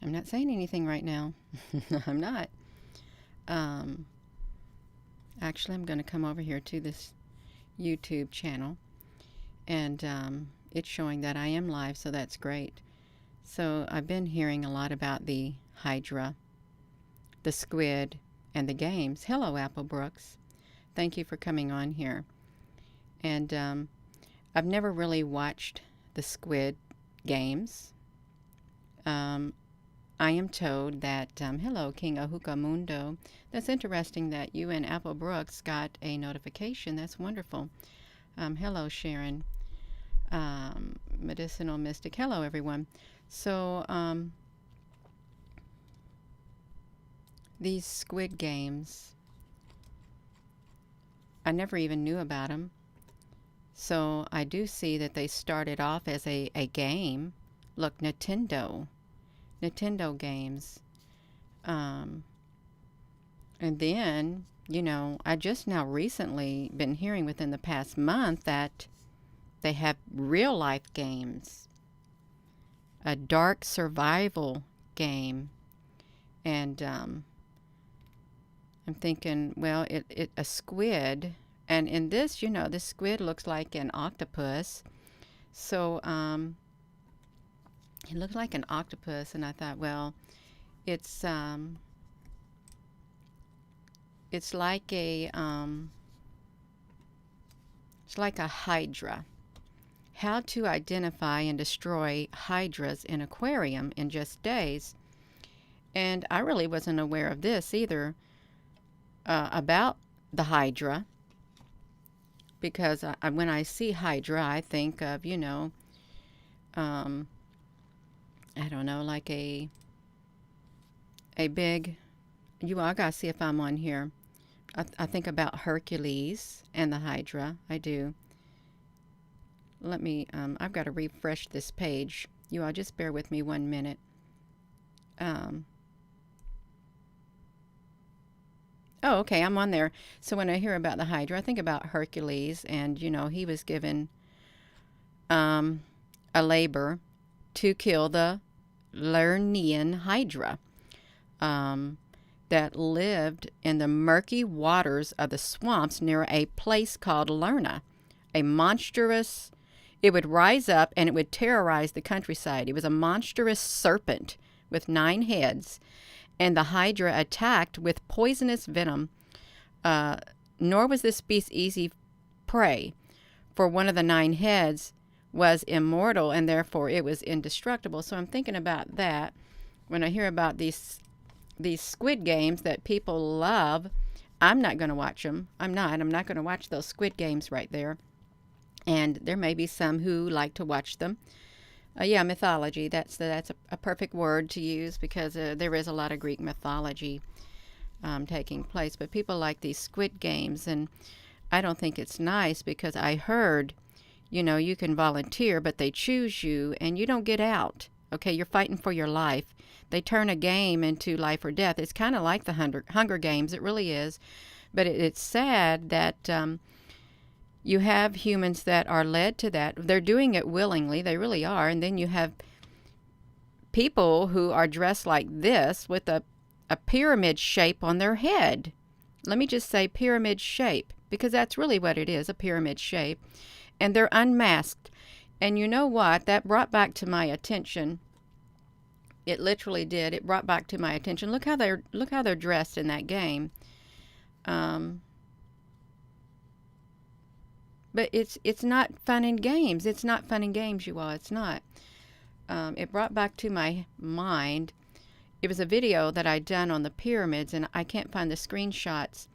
I'm not saying anything right now. I'm not. Actually, I'm going to come over here to this YouTube channel, and it's showing that I am live, so that's great. So I've been hearing a lot about the Hydra, the Squid, and the games. Hello, Apple Brooks. Thank you for coming on here. And I've never really watched the Squid games. I am told that, hello, King Ahuka Mundo. That's interesting that you and Apple Brooks got a notification. That's wonderful. Hello, Sharon. Medicinal Mystic. Hello, everyone. So, these Squid games, I never even knew about them. So, I do see that they started off as a game. Look, Nintendo games. And then, I just now recently been hearing within the past month that they have real life games, a dark survival game. And I'm thinking, well, a squid. And in this, this squid looks like an octopus. So, it looked like an octopus, and I thought, well, it's like a hydra. How to identify and destroy hydras in aquarium in just days. And I really wasn't aware of this either, about the hydra, because when I see hydra, I think of, I don't know, like a big, I gotta see if I'm on here. I think about Hercules and the Hydra. I do. Let me, I've got to refresh this page. You all just bear with me 1 minute. Oh, okay, I'm on there. So when I hear about the Hydra, I think about Hercules, and, he was given a labor to kill the Lernean Hydra that lived in the murky waters of the swamps near a place called Lerna. It would rise up and it would terrorize the countryside. It was a monstrous serpent with 9 heads, and the Hydra attacked with poisonous venom. Nor was this beast easy prey, for one of the 9 heads was immortal, and therefore it was indestructible. So I'm thinking about that when I hear about these Squid games that people love. I'm not going to watch them. I'm not going to watch those Squid games right there. And there may be some who like to watch them. Yeah, mythology. That's a perfect word to use, because there is a lot of Greek mythology taking place. But people like these Squid games, and I don't think it's nice, because I heard, you can volunteer, but they choose you and you don't get out. Okay, you're fighting for your life. They turn a game into life or death. It's kind of like the Hunger Games. It really is. But it's sad that you have humans that are led to that. They're doing it willingly. They really are. And then you have people who are dressed like this with a pyramid shape on their head. Let me just say pyramid shape, because that's really what it is, a pyramid shape. And they're unmasked. And you know what? That brought back to my attention. It literally did. It brought back to my attention. Look how they're dressed in that game. But it's not fun and games. It's not fun and games, you all. It's not. It brought back to my mind. It was a video that I'd done on the pyramids, and I can't find the screenshots.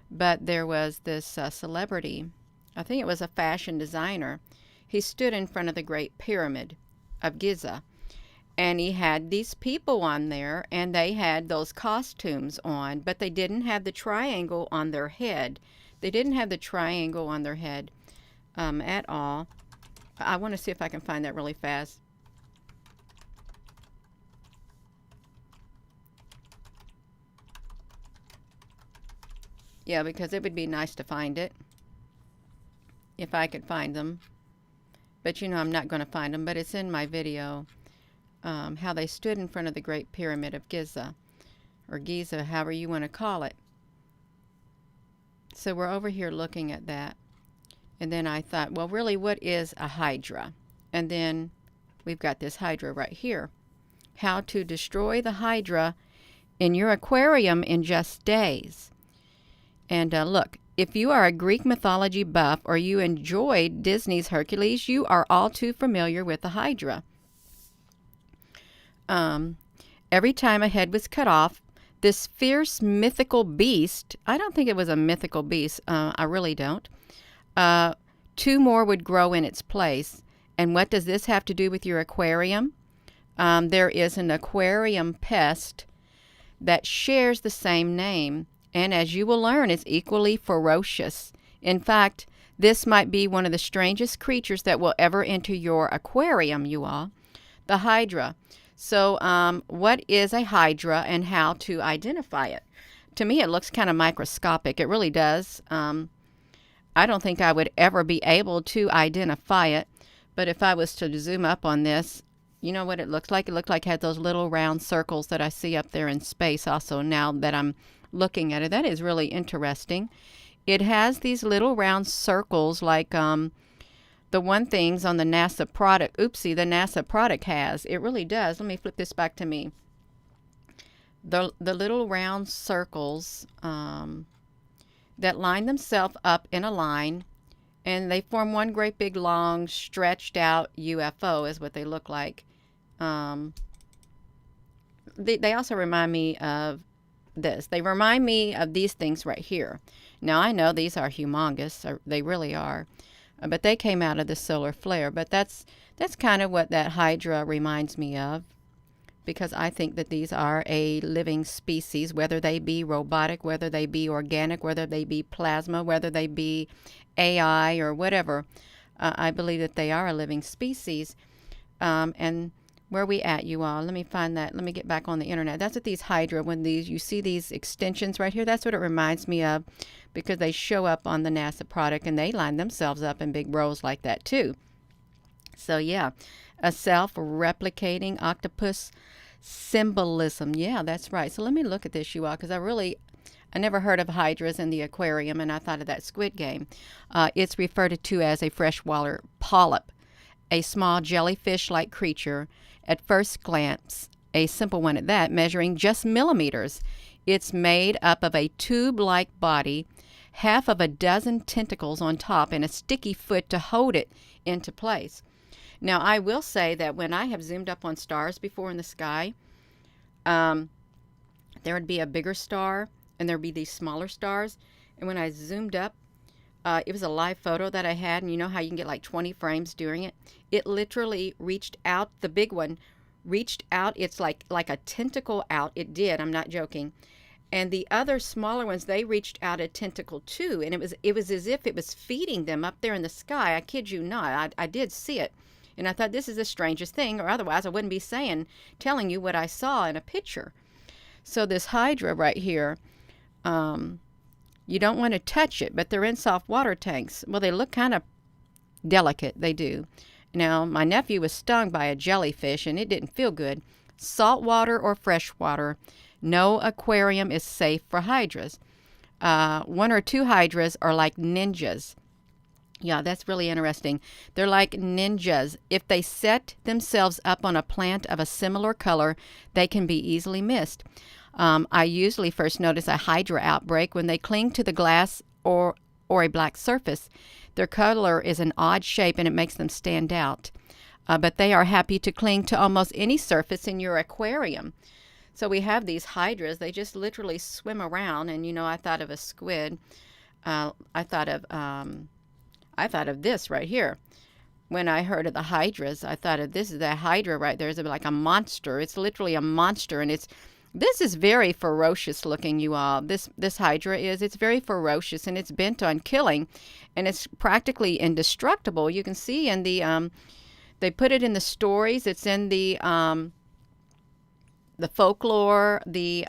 But there was this celebrity. I think it was a fashion designer. He stood in front of the Great Pyramid of Giza, and he had these people on there, and they had those costumes on, but they didn't have the triangle on their head. They didn't have the triangle on their head at all. I want to see if I can find that really fast. Yeah, because it would be nice to find it if I could find them. But I'm not going to find them, but it's in my video. how they stood in front of the Great Pyramid of Giza, or Giza, however you want to call it. So we're over here looking at that. And then I thought, well, really, what is a Hydra? And then we've got this Hydra right here. How to destroy the Hydra in your aquarium in just days. And look, if you are a Greek mythology buff or you enjoyed Disney's Hercules, you are all too familiar with the Hydra. Every time a head was cut off, this fierce mythical beast, I don't think it was a mythical beast, I really don't, 2 more would grow in its place. And what does this have to do with your aquarium? There is an aquarium pest that shares the same name, and as you will learn, is equally ferocious. In fact, this might be one of the strangest creatures that will ever enter your aquarium, you all. The Hydra. So what is a Hydra and how to identify it? To me, it looks kind of microscopic. It really does. I don't think I would ever be able to identify it. But if I was to zoom up on this, you know what it looks like? It looks like it has those little round circles that I see up there in space also now that I'm looking at it. That is really interesting. It has these little round circles like the one things on the NASA product. Oopsie, the NASA product has. It really does. Let me flip this back to me. The little round circles that line themselves up in a line, and they form one great big long stretched out UFO is what they look like. They also remind me of this. They remind me of these things right here. Now I know these are humongous. They really are. But they came out of the solar flare. But that's kind of what that Hydra reminds me of, because I think that these are a living species, whether they be robotic, whether they be organic, whether they be plasma, whether they be AI or whatever. I believe that they are a living species. And where are we at, you all? Let me find that. Let me get back on the internet. That's what these Hydra, when you see these extensions right here, that's what it reminds me of, because they show up on the NASA product and they line themselves up in big rows like that too. So yeah, a self-replicating octopus symbolism. Yeah, that's right. So let me look at this, you all, because I never heard of hydras in the aquarium, and I thought of that Squid Game. It's referred to as a freshwater polyp, a small jellyfish-like creature, at first glance, a simple one at that, measuring just millimeters. It's made up of a tube-like body, half of a dozen tentacles on top, and a sticky foot to hold it into place. Now, I will say that when I have zoomed up on stars before in the sky, there would be a bigger star, and there would be these smaller stars. And when I zoomed up, it was a live photo that I had, and you know how you can get like 20 frames during it? It literally reached out, the big one reached out, it's like a tentacle out. It did, I'm not joking. And the other smaller ones, they reached out a tentacle too, and it was as if it was feeding them up there in the sky. I kid you not, I did see it. And I thought, this is the strangest thing, or otherwise I wouldn't be telling you what I saw in a picture. So this Hydra right here, you don't want to touch it, but they're in soft water tanks. Well, they look kind of delicate, they do. Now, my nephew was stung by a jellyfish, and it didn't feel good. Salt water or fresh water, no aquarium is safe for hydras. 1 or 2 hydras are like ninjas. Yeah, that's really interesting. They're like ninjas. If they set themselves up on a plant of a similar color, they can be easily missed. I usually first notice a Hydra outbreak when they cling to the glass or a black surface. Their color is an odd shape and it makes them stand out. But they are happy to cling to almost any surface in your aquarium. So we have these hydras. They just literally swim around. And, you know, I thought of a squid. I thought of this right here. When I heard of the hydras, I thought of this is the hydra right there. It's like a monster. It's literally a monster, and this is very ferocious looking, you all. This hydra it's very ferocious, and it's bent on killing, and it's practically indestructible. You can see in the they put it in the stories. It's in the folklore, the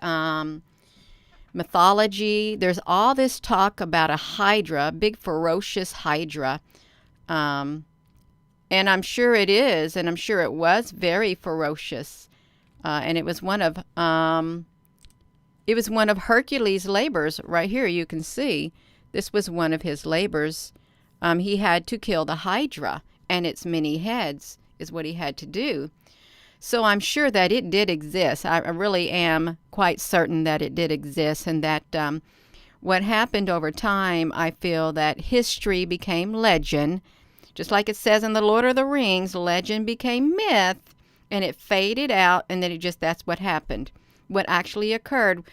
mythology. There's all this talk about a hydra, big ferocious hydra. And I'm sure it is, and I'm sure it was very ferocious. And it was one of Hercules' labors. Right here, you can see this was one of his labors. He had to kill the Hydra and its many heads is what he had to do. So I'm sure that it did exist. I really am quite certain that it did exist, and that what happened over time, I feel that history became legend. Just like it says in The Lord of the Rings, legend became myth, and it faded out, and then that's what happened. What actually occurred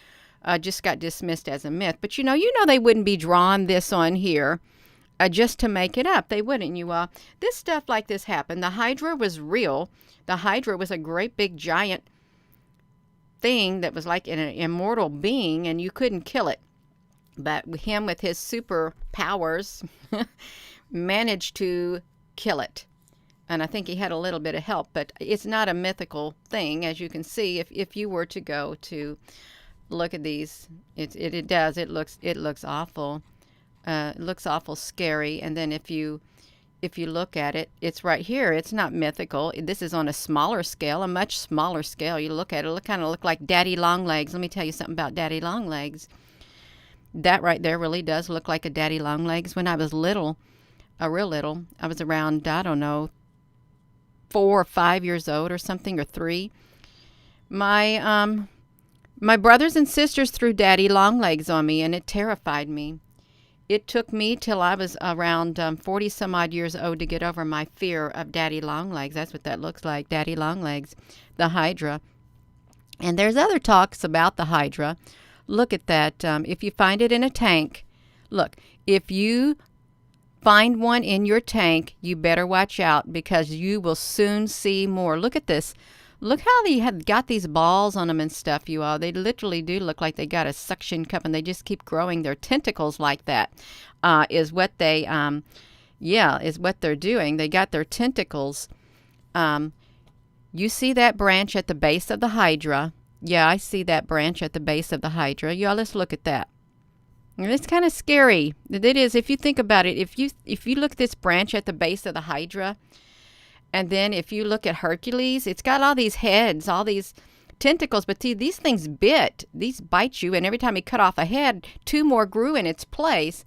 just got dismissed as a myth. But you know they wouldn't be drawing this on here just to make it up. They wouldn't, you all. This stuff like this happened. The Hydra was real. The Hydra was a great big giant thing that was like an immortal being, and you couldn't kill it. But him with his superpowers managed to kill it. And I think he had a little bit of help, but it's not a mythical thing, as you can see. If you were to go to look at these, it does. It looks awful. It looks awful scary. And then if you look at it, it's right here. It's not mythical. This is on a smaller scale, a much smaller scale. You look at it, it kind of look like Daddy Longlegs. Let me tell you something about Daddy Longlegs. That right there really does look like a Daddy Longlegs. When I was little, real little, I was around, I don't know, 4 or 5 years old or something, or 3. My brothers and sisters threw Daddy Longlegs on me, and it terrified me. It took me till I was around 40 some odd years old to get over my fear of Daddy Longlegs. That's what that looks like, Daddy Longlegs, the Hydra. And there's other talks about the Hydra. Look at that. If you find it in a tank, look, if you find one in your tank, you better watch out, because you will soon see more. Look at this. Look how they have got these balls on them and stuff, you all. They literally do look like they got a suction cup, and they just keep growing their tentacles like that. Is what they're doing. They got their tentacles. You see that branch at the base of the Hydra? Yeah, I see that branch at the base of the Hydra. Y'all, let's look at that. It's kind of scary. It is, if you think about it. If you look at this branch at the base of the Hydra, and then if you look at Hercules, it's got all these heads, all these tentacles, but see, these things these bite you, and every time he cut off a head, 2 more grew in its place.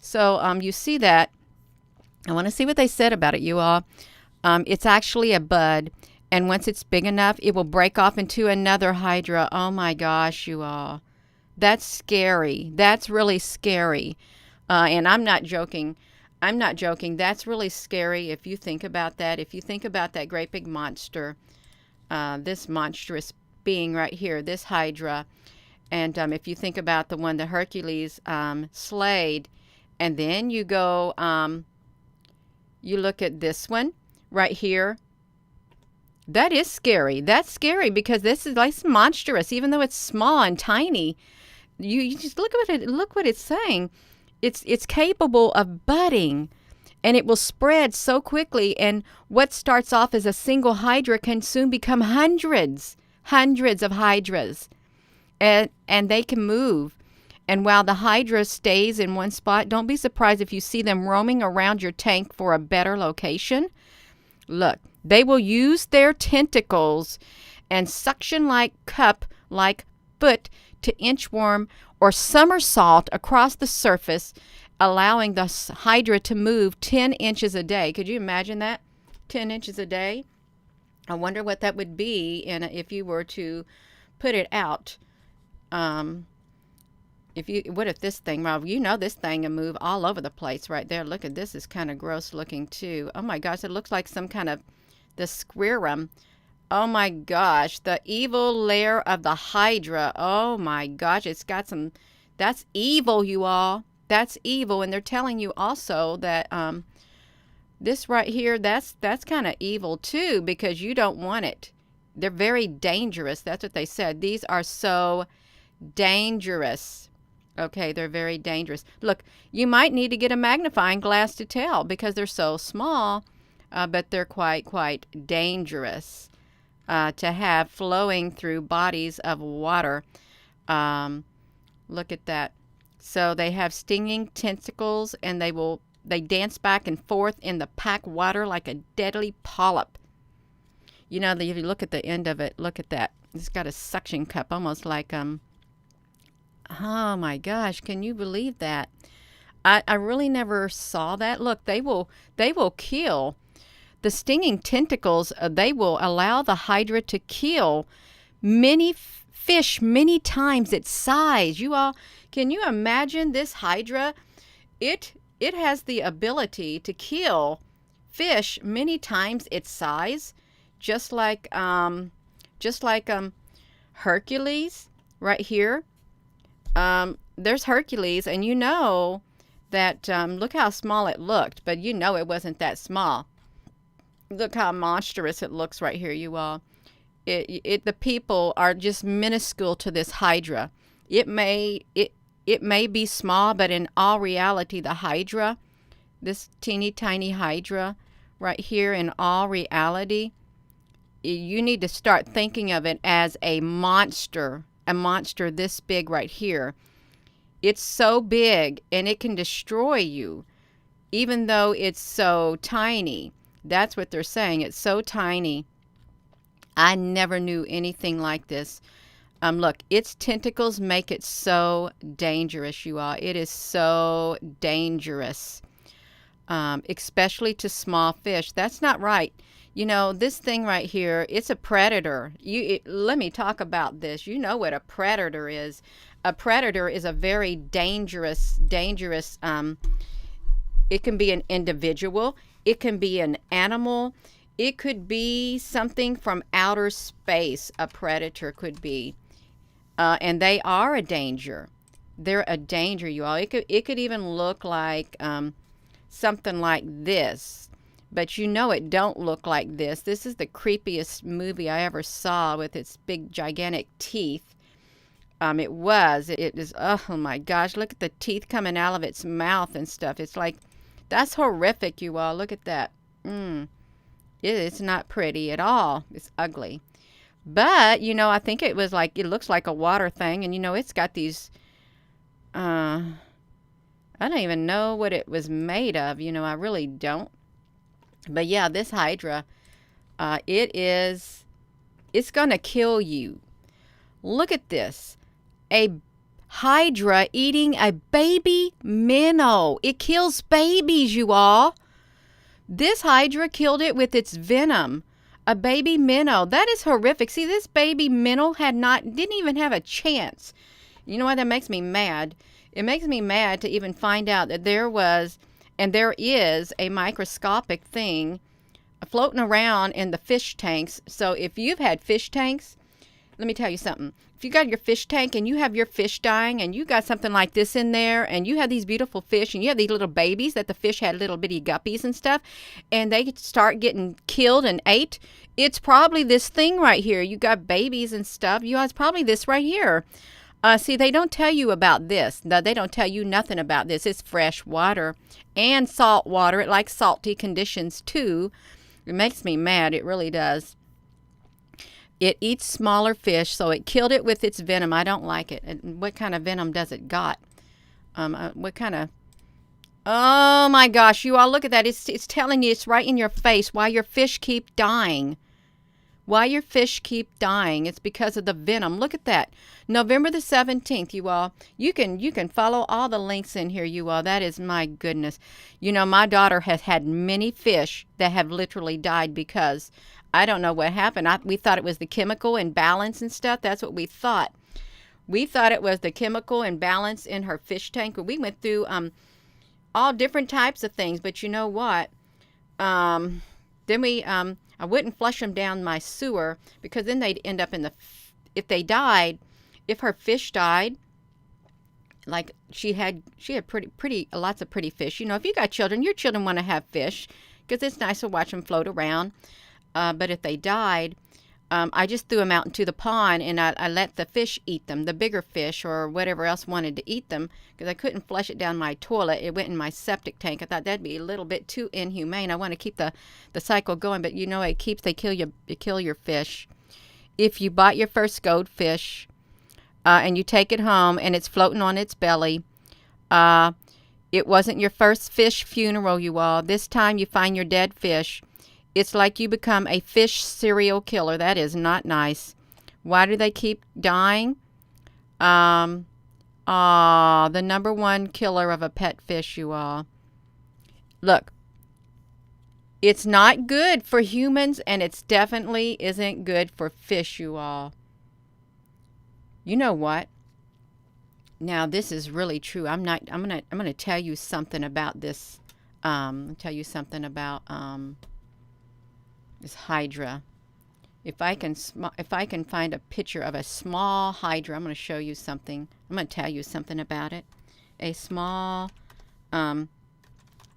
So you see that. I want to see what they said about it, you all. It's actually a bud, and once it's big enough, it will break off into another Hydra. Oh my gosh, you all. That's scary. That's really scary. And I'm not joking. That's really scary if you think about that. If you think about that great big monster, this monstrous being right here, this Hydra. And if you think about the one that Hercules slayed, and then you go, you look at this one right here. That is scary. That's scary, because this is like monstrous, even though it's small and tiny. You just look at it. Look what it's saying. It's capable of budding, and it will spread so quickly. And what starts off as a single Hydra can soon become hundreds of Hydras, and they can move. And while the Hydra stays in one spot, don't be surprised if you see them roaming around your tank for a better location. Look, they will use their tentacles and suction-like cup-like foot to inchworm or somersault across the surface, allowing the Hydra to move 10 inches a day. Could you imagine that? 10 inches a day? I wonder what that would be if you were to put it out. What if this thing, well, you know this thing can move all over the place right there. Look at this. Is kind of gross looking too. Oh my gosh, it looks like some kind of the squirrel. Oh my gosh, the evil lair of the Hydra. Oh my gosh, it's got some, that's evil, you all. That's evil. And they're telling you also that this right here, that's kind of evil too, because you don't want it. They're very dangerous. That's what they said. These are so dangerous. Okay, they're very dangerous. Look, you might need to get a magnifying glass to tell, because they're so small, but they're quite dangerous to have flowing through bodies of water. Look at that. So they have stinging tentacles, and they will they dance back and forth in the packed water like a deadly polyp. You know, if you look at the end of it, look at that. It's got a suction cup, almost like oh my gosh, can you believe that? I really never saw that. Look, they will kill. The stinging tentacles, they will allow the Hydra to kill many fish many times its size. You all, can you imagine this Hydra? It has the ability to kill fish many times its size, just like Hercules right here. There's Hercules, and you know that look how small it looked, but you know it wasn't that small. Look how monstrous it looks right here, you all. The people are just minuscule to this Hydra. It may be small, but in all reality, the Hydra, this teeny tiny Hydra right here, in all reality, you need to start thinking of it as a monster this big right here. It's so big, and it can destroy you, even though it's so tiny. That's what they're saying. It's so tiny. I never knew anything like this. Look, its tentacles make it so dangerous, you all. It is so dangerous, especially to small fish. That's not right. You know, this thing right here, it's a predator. Let me talk about this. You know what a predator is. A predator is a very dangerous, it can be an individual. It can be an animal. It could be something from outer space. A predator could be. And they are a danger. They're a danger, you all. It could even look like something like this. But you know it don't look like this. This is the creepiest movie I ever saw with its big, gigantic teeth. It is, oh my gosh, look at the teeth coming out of its mouth and stuff. It's like, that's horrific, you all. Look at that. It's not pretty at all. It's ugly. But, you know, I think it looks like a water thing. And, you know, it's got these, I don't even know what it was made of. You know, I really don't. But, yeah, this Hydra, it's going to kill you. Look at this. A Hydra eating a baby minnow. It kills babies, you all. This Hydra killed it with its venom. A baby minnow. That is horrific. See, this baby minnow didn't even have a chance. You know what? That makes me mad. It makes me mad to even find out that there was, and there is, a microscopic thing floating around in the fish tanks. So if you've had fish tanks, let me tell you something. If you got your fish tank and you have your fish dying and you got something like this in there and you have these beautiful fish and you have these little babies that the fish had, little bitty guppies and stuff, and they start getting killed and ate, it's probably this thing right here. You got babies and stuff. It's probably this right here. See, they don't tell you about this. No, they don't tell you nothing about this. It's fresh water and salt water. It likes salty conditions too. It makes me mad. It really does. It eats smaller fish, so it killed it with its venom. I don't like it. And what kind of venom does it got? What kind of... Oh, my gosh. You all look at that. It's telling you, it's right in your face why your fish keep dying. Why your fish keep dying. It's because of the venom. Look at that. November the 17th, you all. You can follow all the links in here, you all. That is, my goodness. You know, my daughter has had many fish that have literally died because... I don't know what happened. We thought it was the chemical imbalance and stuff. That's what we thought. We thought it was the chemical imbalance in her fish tank. We went through all different types of things. But you know what? Then I wouldn't flush them down my sewer because then they'd end up in the... If they died, if her fish died, like she had pretty lots of pretty fish. You know, if you got children, your children want to have fish because it's nice to watch them float around. But if they died, I just threw them out into the pond and I let the fish eat them, the bigger fish or whatever else wanted to eat them, because I couldn't flush it down my toilet. It went in my septic tank. I thought that'd be a little bit too inhumane. I want to keep the cycle going, but you know they kill your fish. If you bought your first goldfish and you take it home and it's floating on its belly, It wasn't your first fish funeral, you all. This time you find your dead fish. It's like you become a fish serial killer. That is not nice. Why do they keep dying? The number one killer of a pet fish, you all. Look, it's not good for humans, and it's definitely isn't good for fish, you all. You know what? Now this is really true. I'm gonna tell you something about this. Tell you something about this Hydra. If I can find a picture of a small Hydra, I'm gonna show you something. I'm gonna tell you something about it. A small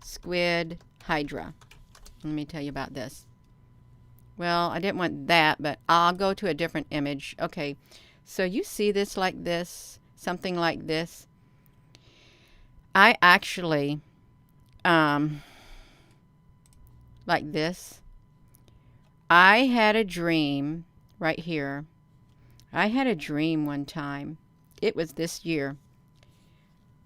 squid Hydra. Let me tell you about this. Well, I didn't want that, but I'll go to a different image. Okay, so you see this like this, something like this. I actually, like this. I had a dream right here. I had a dream one time. It was this year.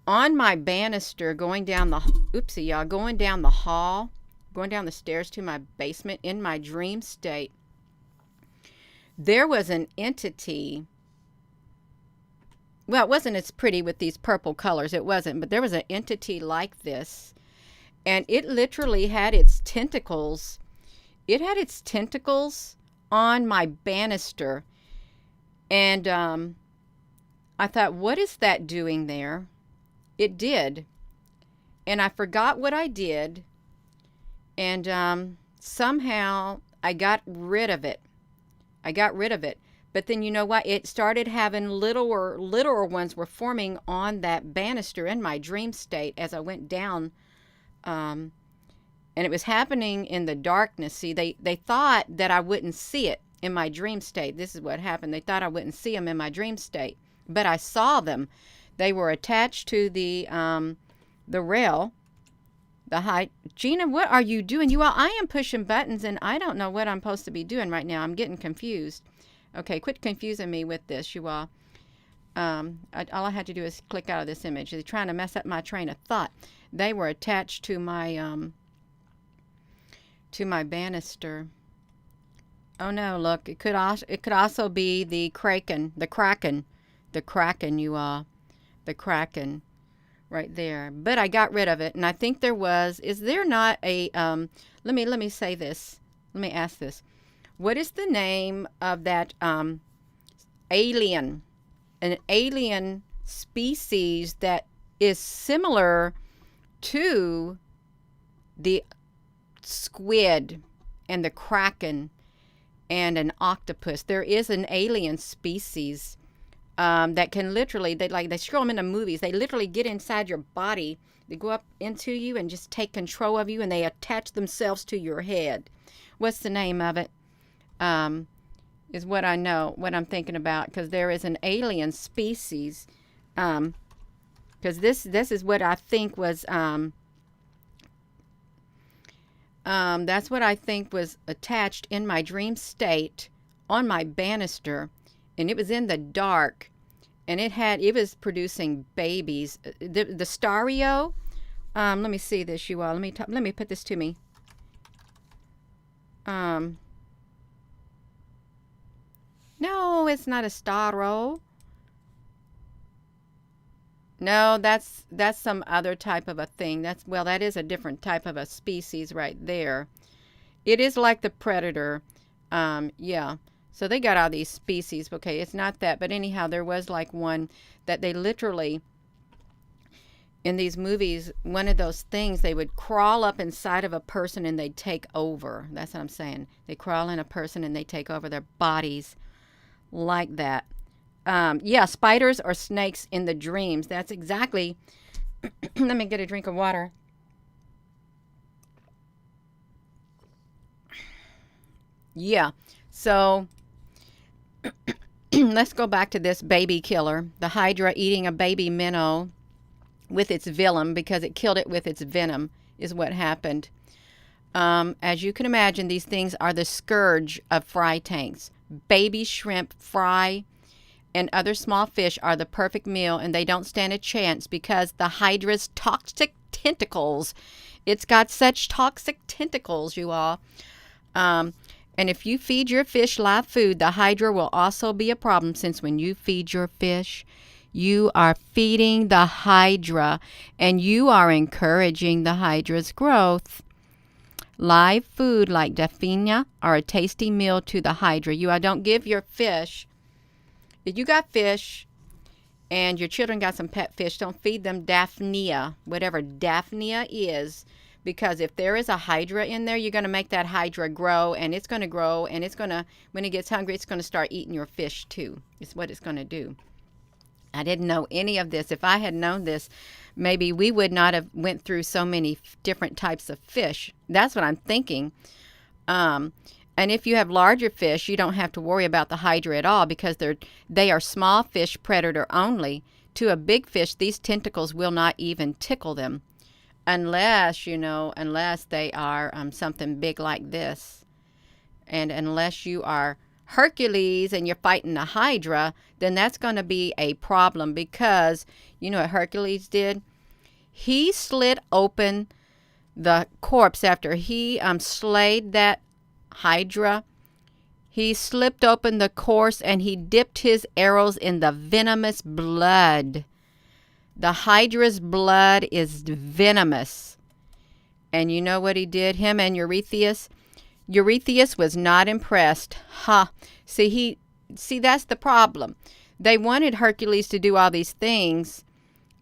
On my banister going down the, oopsie y'all, going down the hall, going down the stairs to my basement in my dream state, there was an entity. Well, it wasn't as pretty with these purple colors. It wasn't, but there was an entity like this. And it literally had its tentacles. It had its tentacles on my banister. And I thought, what is that doing there? It did. And I forgot what I did. And somehow I got rid of it. But then you know what? It started having littler ones were forming on that banister in my dream state as I went down. And it was happening in the darkness. See, they thought that I wouldn't see it in my dream state. This is what happened. They thought I wouldn't see them in my dream state. But I saw them. They were attached to the rail. Gina, what are you doing? You all, I am pushing buttons and I don't know what I'm supposed to be doing right now. I'm getting confused. Okay, quit confusing me with this, you all. All I had to do is click out of this image. They're trying to mess up my train of thought. They were attached to my banister. Oh no, look, it could also be the kraken, you all. The kraken right there. But I got rid of it, and I think there was, is there not a let me say this. Let me ask this. What is the name of that alien? An alien species that is similar to the squid and the kraken and an octopus. There is an alien species that can literally, they show them in the movies. They literally get inside your body. They go up into you and just take control of you, and they attach themselves to your head. What's the name of it? Is what I know, what I'm thinking about, because there is an alien species. Because this is what I think was that's what I think was attached in my dream state on my banister, and it was in the dark, and it was producing babies. The stereo. Let me see this, you all. Let me put this to me. No, it's not a staro. No, that's some other type of a thing. That is a different type of a species right there. It is like the predator. Yeah. So they got all these species. Okay, it's not that. But anyhow, there was like one that they literally, in these movies, one of those things, they would crawl up inside of a person and they'd take over. That's what I'm saying. They crawl in a person and they take over their bodies like that. Yeah, spiders or snakes in the dreams. That's exactly. Let me get a drink of water. Yeah, so let's go back to this baby killer. The Hydra eating a baby minnow with its venom, because it killed it with its venom, is what happened. As you can imagine, these things are the scourge of fry tanks. Baby shrimp, fry, and other small fish are the perfect meal, and they don't stand a chance because the Hydra's toxic tentacles. It's got such toxic tentacles, you all. And if you feed your fish live food, the Hydra will also be a problem, since when you feed your fish, you are feeding the Hydra, and you are encouraging the Hydra's growth. Live food like Daphnia are a tasty meal to the Hydra. You don't give your fish, if you got fish and your children got some pet fish, don't feed them Daphnia, whatever Daphnia is, because if there is a Hydra in there, you're going to make that Hydra grow, and it's going to grow, and it's going to, when it gets hungry, it's going to start eating your fish too. It's what it's going to do. I didn't know any of this. If I had known this, maybe we would not have went through so many different types of fish. That's what I'm thinking. And if you have larger fish, you don't have to worry about the Hydra at all, because they are small fish predator only. To a big fish, these tentacles will not even tickle them, unless they are something big like this. And unless you are Hercules and you're fighting a Hydra, then that's going to be a problem, because you know what Hercules did? He slit open the corpse after he slayed that Hydra. He slipped open the corpse and he dipped his arrows in the venomous blood. The Hydra's blood is venomous. And you know what he did? Him and Eurystheus. Eurystheus was not impressed. See, that's the problem. They wanted Hercules to do all these things,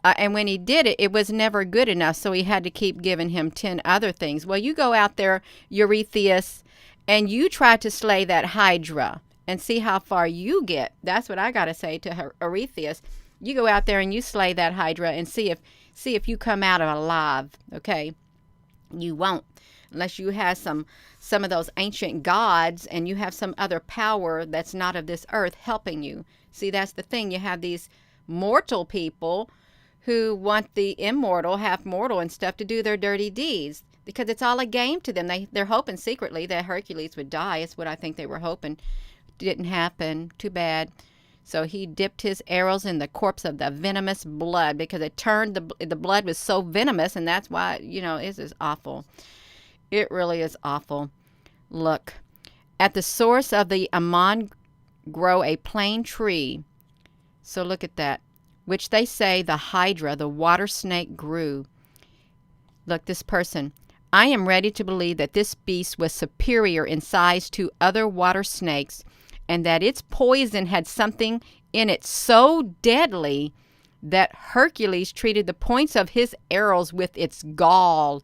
and when he did it, it was never good enough, so he had to keep giving him 10 other things. Well, you go out there, Eurystheus, and you try to slay that Hydra and see how far you get. That's what I got to say to Eurystheus. You go out there and you slay that Hydra and see if you come out alive, okay? You won't, unless you have some of those ancient gods and you have some other power that's not of this earth helping you. See, that's the thing. You have these mortal people who want the immortal, half mortal and stuff to do their dirty deeds, because it's all a game to them. They're hoping secretly that Hercules would die. It's what I think they were hoping. Didn't happen. Too bad. So he dipped his arrows in the corpse of the venomous blood, because it turned the blood was so venomous, and that's why, it is awful. It really is awful. Look, at the source of the Ammon grow a plain tree. So look at that, which they say the Hydra, the water snake, grew. Look, this person. I am ready to believe that this beast was superior in size to other water snakes, and that its poison had something in it so deadly that Hercules treated the points of his arrows with its gall.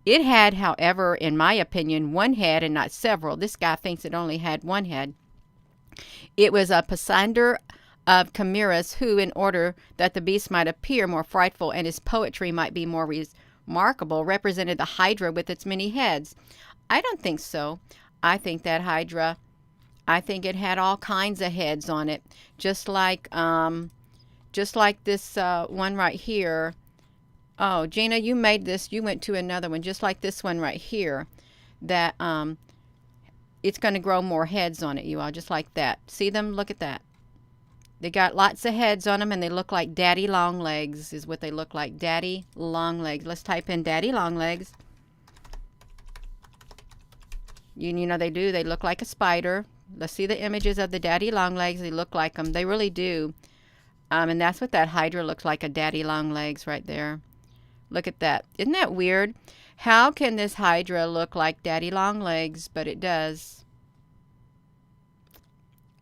It had, however, in my opinion, one head and not several. This guy thinks it only had one head. It was a passander of chimeras who, in order that the beast might appear more frightful and his poetry might be more remarkable, represented the Hydra with its many heads. I don't think so. I think that Hydra, it had all kinds of heads on it, just like this one right here. Oh, Gina, you made this. You went to another one, just like this one right here, that it's going to grow more heads on it, you all, just like that. See them? Look at that. They got lots of heads on them, and they look like daddy long legs is what they look like. Daddy long legs. Let's type in daddy long legs. You know they do. They look like a spider. Let's see the images of the daddy long legs. They look like them. They really do. And that's what that Hydra looks like, a daddy long legs right there. Look at that. Isn't that weird? How can this Hydra look like daddy long legs? But it does.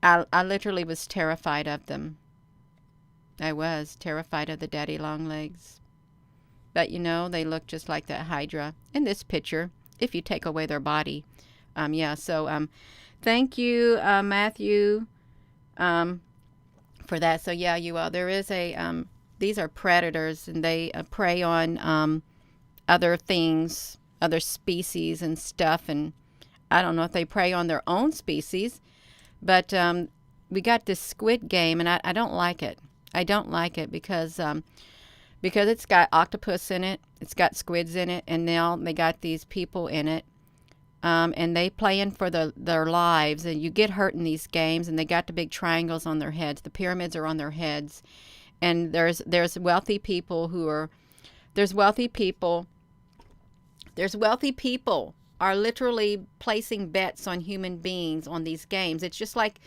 I literally was terrified of them. I was terrified of the daddy long legs. But they look just like that Hydra in this picture, if you take away their body. Thank you, Matthew, for that. So yeah, you all, there is a these are predators, and they prey on other things, other species and stuff, and I don't know if they prey on their own species, but we got this Squid game, and I don't like it. I don't like it because it's got octopus in it, it's got squids in it, and now they got these people in it. And they playing for their lives, and you get hurt in these games, and they got the big triangles on their heads. The pyramids are on their heads, and there's wealthy people who are There's wealthy people. There's wealthy people are literally placing bets on human beings on these games. It's just like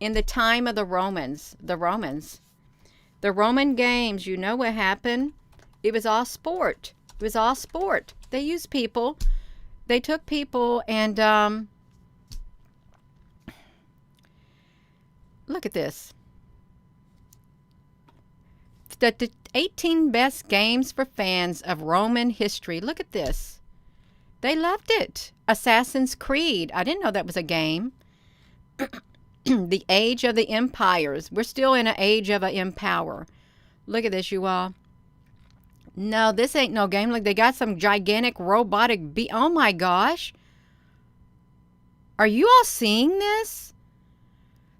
in the time of the Romans. The Roman games, you know what happened? It was all sport. It was all sport. They used people. They took people and look at this. The 18 best games for fans of Roman history. Look at this. They loved it. Assassin's Creed. I didn't know that was a game. The Age of the Empires. We're still in an age of an empower. Look at this, you all. No, this ain't no game. Look, they got some gigantic robotic oh my gosh. Are you all seeing this?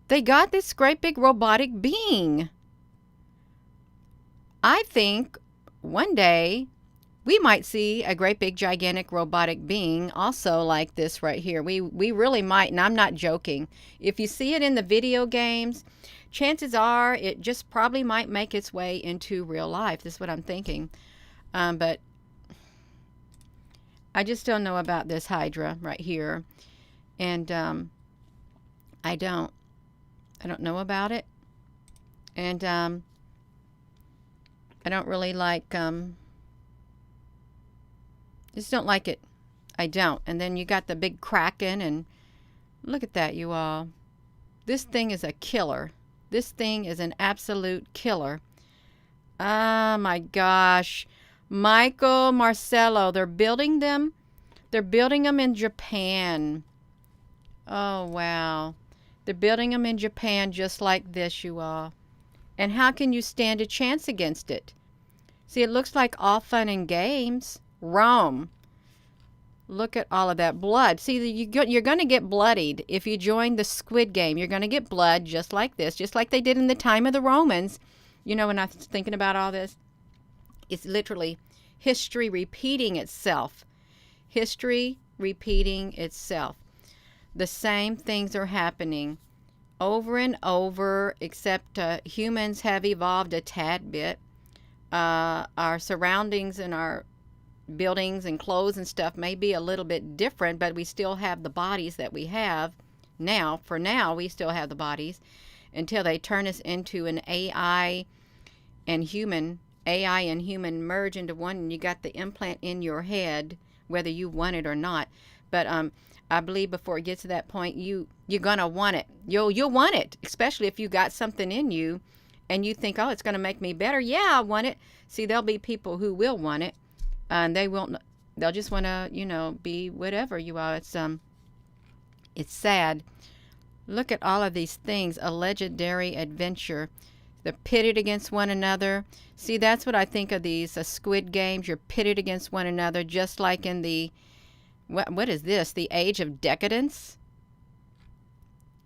They got this great big robotic being. I think one day we might see a great big gigantic robotic being also like this right here. We really might, and I'm not joking. If you see it in the video games, chances are it just probably might make its way into real life. This is what I'm thinking. But I just don't know about this Hydra right here. And I don't know about it. And I don't really like just don't like it. I don't. And then you got the big Kraken, and look at that, you all. This thing is a killer. This thing is an absolute killer. Oh my gosh. Michael, Marcelo, they're building them. They're building them in Japan. Oh, wow. They're building them in Japan just like this, you all. And how can you stand a chance against it? See, it looks like all fun and games. Rome. Look at all of that blood. See, you're going to get bloodied if you join the Squid Game. You're going to get blood just like this, just like they did in the time of the Romans. You know, when I was thinking about all this, it's literally history repeating itself. History repeating itself. The same things are happening over and over, except humans have evolved a tad bit. Our surroundings and our buildings and clothes and stuff may be a little bit different, but we still have the bodies that we have now. For now, we still have the bodies until they turn us into an AI and human merge into one, and you got the implant in your head, whether you want it or not. But I believe before it gets to that point, you're gonna want it. You'll want it, especially if you got something in you and you think, oh, it's gonna make me better. Yeah, I want it. See, there'll be people who will want it, and they'll just want to, be whatever you are. It's sad. Look at all of these things. A legendary adventure. They're pitted against one another. See, that's what I think of these Squid Games. You're pitted against one another, just like in the, what is this? The Age of Decadence?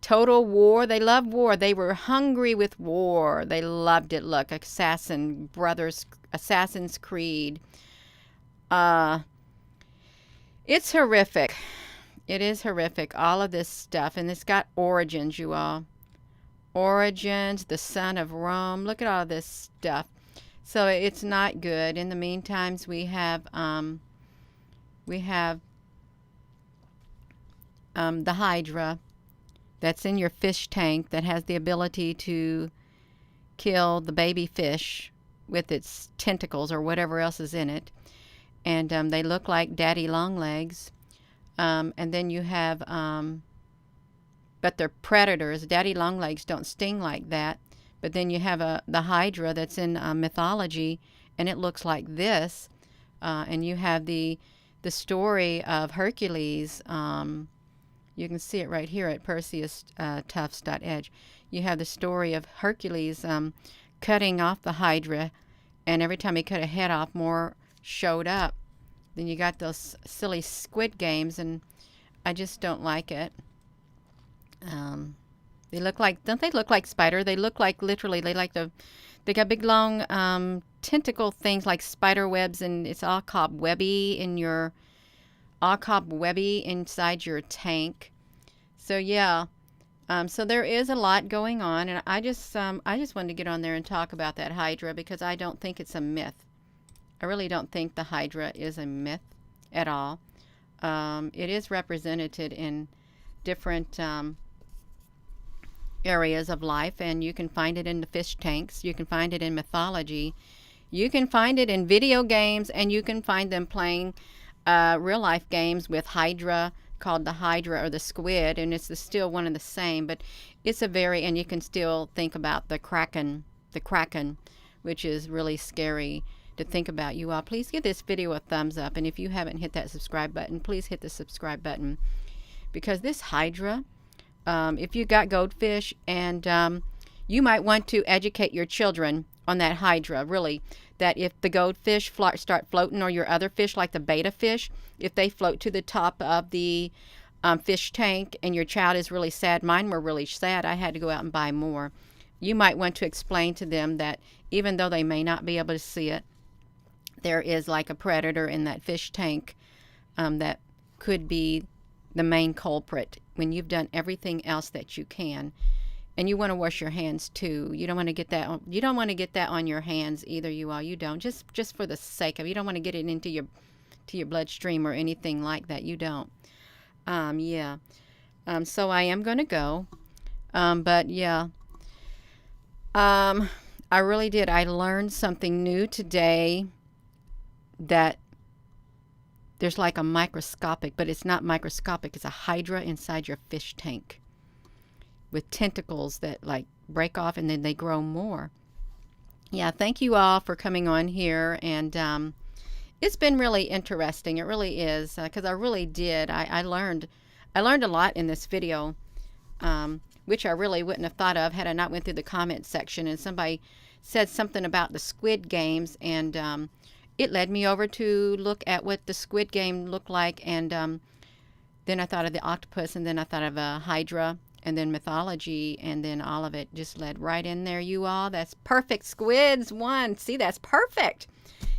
Total War. They love war. They were hungry with war. They loved it. Look, Assassin's Creed. It's horrific. It is horrific. All of this stuff. And it's got origins, you all. Origins, the son of Rome. Look at all this stuff. So it's not good. In the meantime, we have the Hydra that's in your fish tank that has the ability to kill the baby fish with its tentacles or whatever else is in it. And they look like daddy long legs. And then you have but they're predators. Daddy longlegs don't sting like that. But then you have the Hydra that's in mythology, and it looks like this. And you have the story of Hercules. You can see it right here at PerseusTufts.edge. You have the story of Hercules cutting off the Hydra, and every time he cut a head off, more showed up. Then you got those silly Squid Games, and I just don't like it. They look like, don't they look like spider? They look like literally, they got big long tentacle things like spider webs, and it's all cobwebby inside your tank. So yeah, so there is a lot going on, and I just wanted to get on there and talk about that Hydra because I don't think it's a myth. I really don't think the Hydra is a myth at all. It is represented in different areas of life, and you can find it in the fish tanks, you can find it in mythology, you can find it in video games, and you can find them playing real life games with Hydra, called the Hydra or the Squid, and it's still one and the same, but it's a very, and you can still think about the Kraken, which is really scary to think about. You all, please give this video a thumbs up, and if you haven't hit that subscribe button, please hit the subscribe button, because this Hydra, if you got goldfish, and you might want to educate your children on that Hydra, really, that if the goldfish start floating, or your other fish like the betta fish, if they float to the top of the fish tank and your child is really sad, mine were really sad, I had to go out and buy more, you might want to explain to them that even though they may not be able to see it, there is like a predator in that fish tank that could be the main culprit when you've done everything else that you can. And you want to wash your hands too. You don't want to get that on, you don't want to get that on your hands either, you all. You don't. Just for the sake of, you don't want to get it into your bloodstream or anything like that. You don't. Yeah. So I am going to go. But yeah. I really did. I learned something new today, that there's like a microscopic, but it's not microscopic. It's a Hydra inside your fish tank with tentacles that like break off and then they grow more. Yeah, thank you all for coming on here, and it's been really interesting. It really is, because I really did. I learned a lot in this video, which I really wouldn't have thought of had I not went through the comment section and somebody said something about the Squid games, and it led me over to look at what the Squid game looked like, and then I thought of the octopus, and then I thought of a Hydra, and then mythology, and then all of it just led right in there, you all. That's perfect. Squids won. See, that's perfect.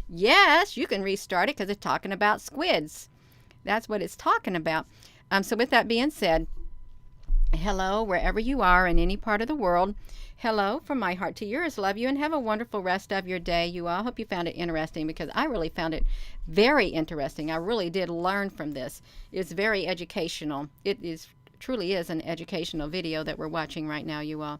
Yes, you can restart it because it's talking about squids. That's what it's talking about. So with that being said, hello, wherever you are in any part of the world. Hello from my heart to yours. Love you, and have a wonderful rest of your day, you all. Hope you found it interesting, because I really found it very interesting. I really did learn from this. It's very educational. It truly is an educational video that we're watching right now, you all.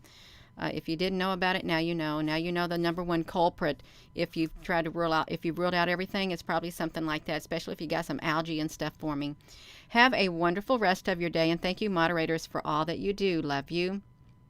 If you didn't know about it, now you know. Now you know the number one culprit. If you've tried to if you've ruled out everything, it's probably something like that, especially if you got some algae and stuff forming. Have a wonderful rest of your day, and thank you, moderators, for all that you do. Love you.